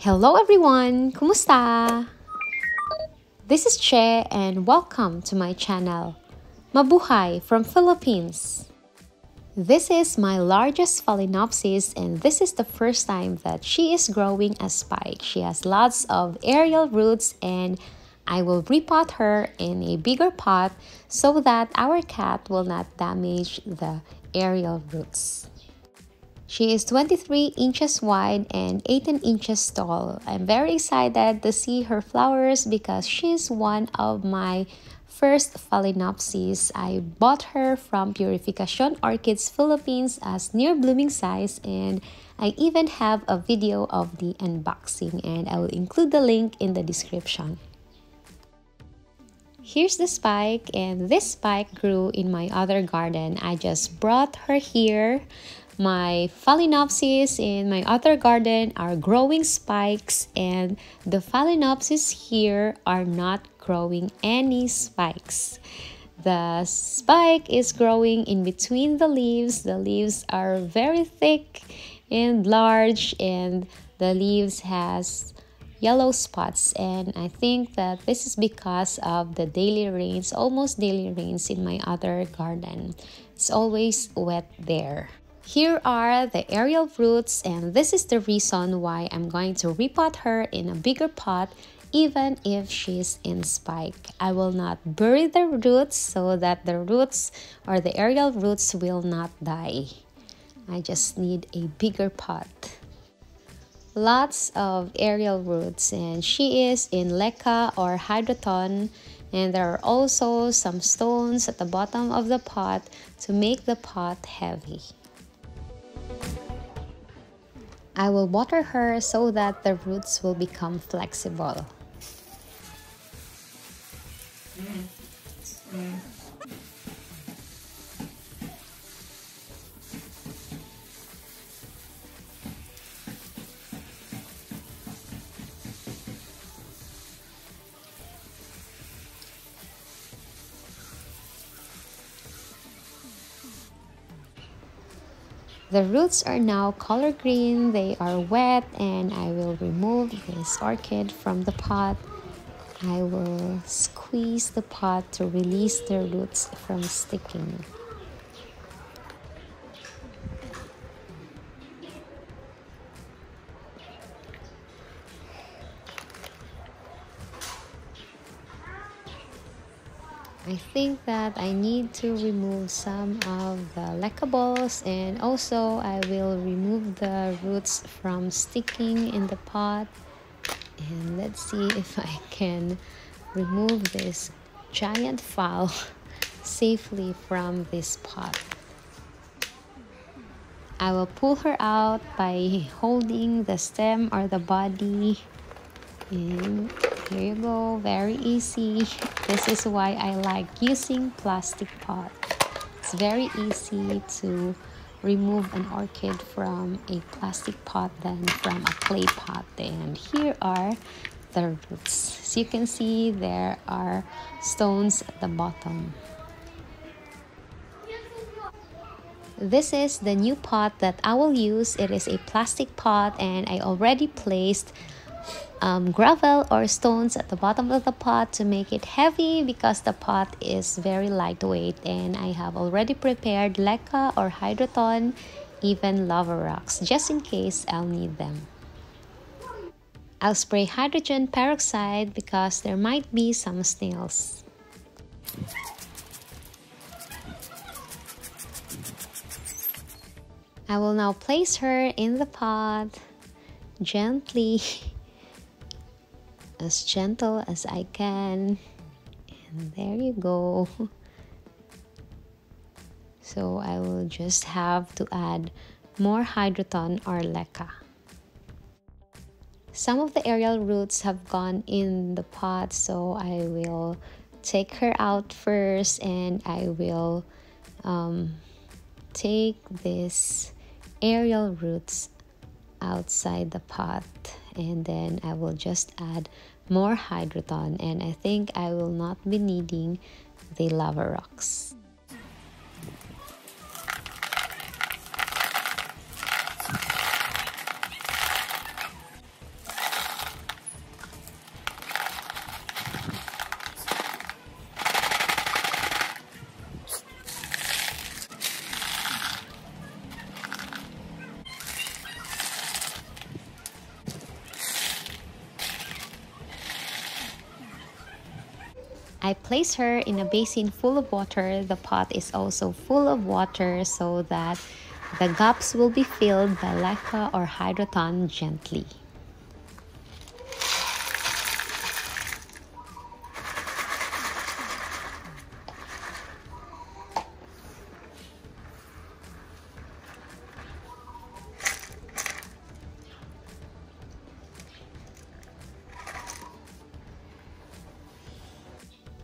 Hello everyone! Kumusta? This is Che and welcome to my channel. Mabuhay from Philippines. This is my largest Phalaenopsis and this is the first time that she is growing a spike. She has lots of aerial roots and I will repot her in a bigger pot so that our cat will not damage the aerial roots. She is 23 inches wide and 18 inches tall. I'm very excited to see her flowers because she's one of my first Phalaenopsis. I bought her from Purificación Orchids Philippines as near blooming size, and I even have a video of the unboxing and I will include the link in the description. Here's the spike, and this spike grew in my other garden. I just brought her here. My Phalaenopsis in my other garden are growing spikes and the Phalaenopsis here are not growing any spikes. The spike is growing in between the leaves. The leaves are very thick and large and the leaves has yellow spots, and I think that this is because of the daily rains, almost daily rains in my other garden. It's always wet there. Here are the aerial roots, and this is the reason why I'm going to repot her in a bigger pot even if she's in spike. I will not bury the roots so that the roots or the aerial roots will not die. I just need a bigger pot. Lots of aerial roots, and she is in leca or hydroton, and there are also some stones at the bottom of the pot to make the pot heavy. I will water her so that the roots will become flexible. The roots are now color green, they are wet, and I will remove this orchid from the pot. I will squeeze the pot to release the roots from sticking. I think that I need to remove some of the leca balls, and also I will remove the roots from sticking in the pot. And let's see if I can remove this Giant Phal safely from this pot. I will pull her out by holding the stem or the body, and here you go, very easy. This is why I like using plastic pot. It's very easy to remove an orchid from a plastic pot than from a clay pot. And here are the roots. As you can see, there are stones at the bottom. This is the new pot that I will use. It is a plastic pot, and I already placed gravel or stones at the bottom of the pot to make it heavy because the pot is very lightweight, and I have already prepared leca or hydroton, even lava rocks, just in case I'll need them. I'll spray hydrogen peroxide because there might be some snails. I will now place her in the pot gently, as gentle as I can, and there you go. So I will just have to add more hydroton or leca. Some of the aerial roots have gone in the pot, so I will take her out first, and I will take this aerial roots outside the pot, and then I will just add more hydroton, and I think I will not be needing the lava rocks. I place her in a basin full of water. The pot is also full of water so that the gaps will be filled by leca or hydroton gently.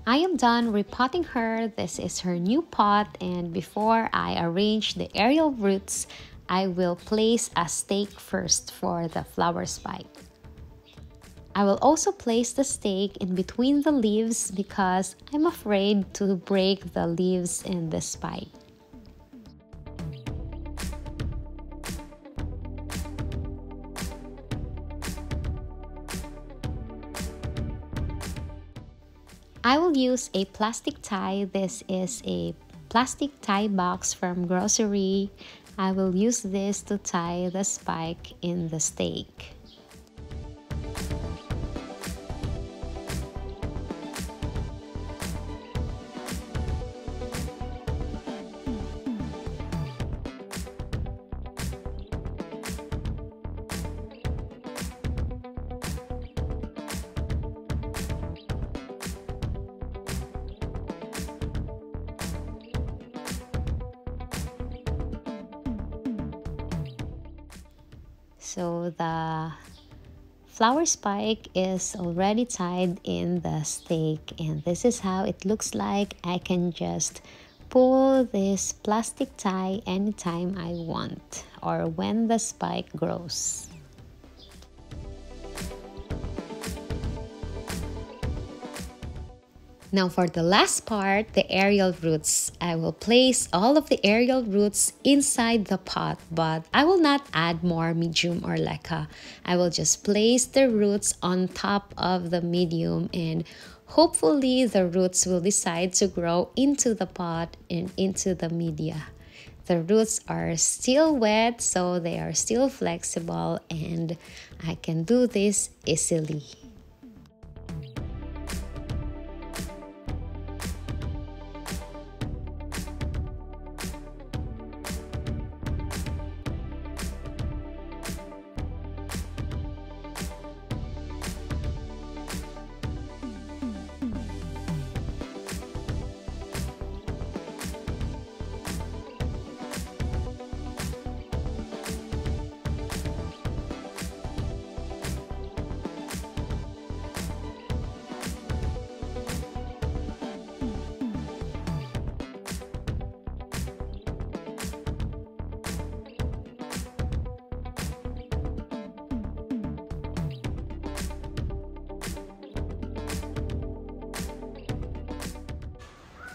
I am done repotting her. This is her new pot, and before I arrange the aerial roots, I will place a stake first for the flower spike. I will also place the stake in between the leaves because I'm afraid to break the leaves in the spike. I will use a plastic tie. This is a plastic tie box from grocery. I will use this to tie the spike in the stake. So the flower spike is already tied in the stake, and this is how it looks like. I can just pull this plastic tie anytime I want or when the spike grows. Now for the last part, the aerial roots. I will place all of the aerial roots inside the pot, but I will not add more medium or leca. I will just place the roots on top of the medium, and hopefully the roots will decide to grow into the pot and into the media. The roots are still wet, so they are still flexible, and I can do this easily.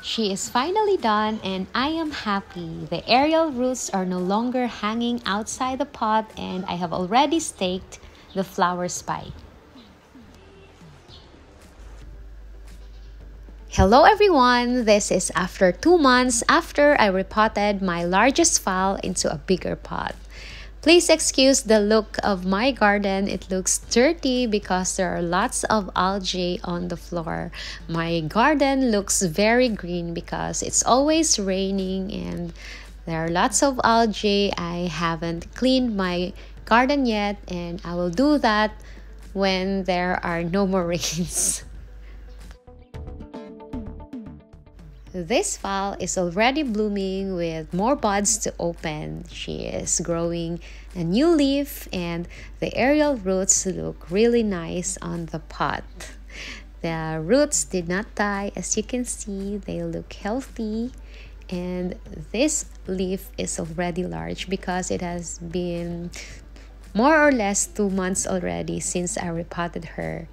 She is finally done, and I am happy. The aerial roots are no longer hanging outside the pot, and I have already staked the flower spike. Hello everyone! This is after 2 months after I repotted my largest phal into a bigger pot. Please excuse the look of my garden. It looks dirty because there are lots of algae on the floor. My garden looks very green because it's always raining and there are lots of algae. I haven't cleaned my garden yet, and I will do that when there are no more rains. This phal is already blooming with more buds to open. She is growing a new leaf, and the aerial roots look really nice on the pot. The roots did not die. As you can see, they look healthy, and this leaf is already large because it has been more or less 2 months already since I repotted her.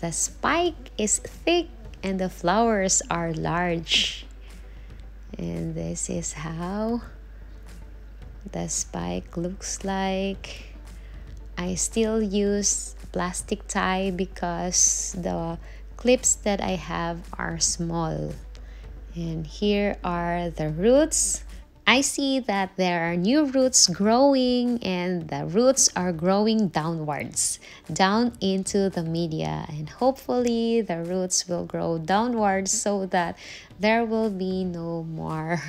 The spike is thick and the flowers are large, and this is how the spike looks like. I still use plastic tie because the clips that I have are small. And here are the roots. I see that there are new roots growing, and the roots are growing downwards, down into the media, and hopefully the roots will grow downwards so that there will be no more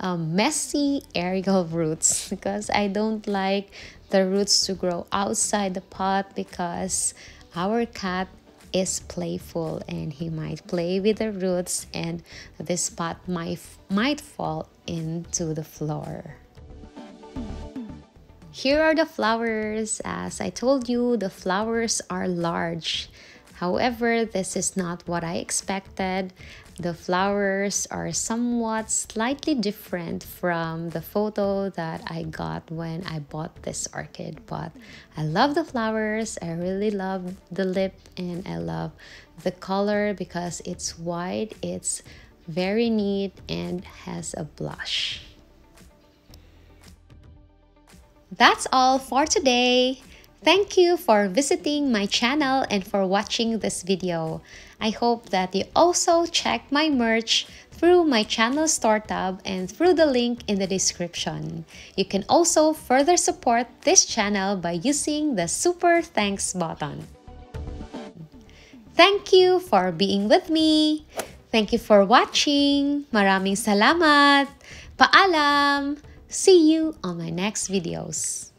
messy aerial roots, because I don't like the roots to grow outside the pot because our cat is playful and he might play with the roots and this pot might fall into the floor. Here are the flowers. As I told you, the flowers are large. However, this is not what I expected. The flowers are somewhat slightly different from the photo that I got when I bought this orchid. But I love the flowers. I really love the lip and I love the color because it's white. It's very neat and has a blush. That's all for today. Thank you for visiting my channel and for watching this video. I hope that you also check my merch through my channel store tab and through the link in the description. You can also further support this channel by using the super thanks button. Thank you for being with me. Thank you for watching. Maraming salamat. Paalam. See you on my next videos.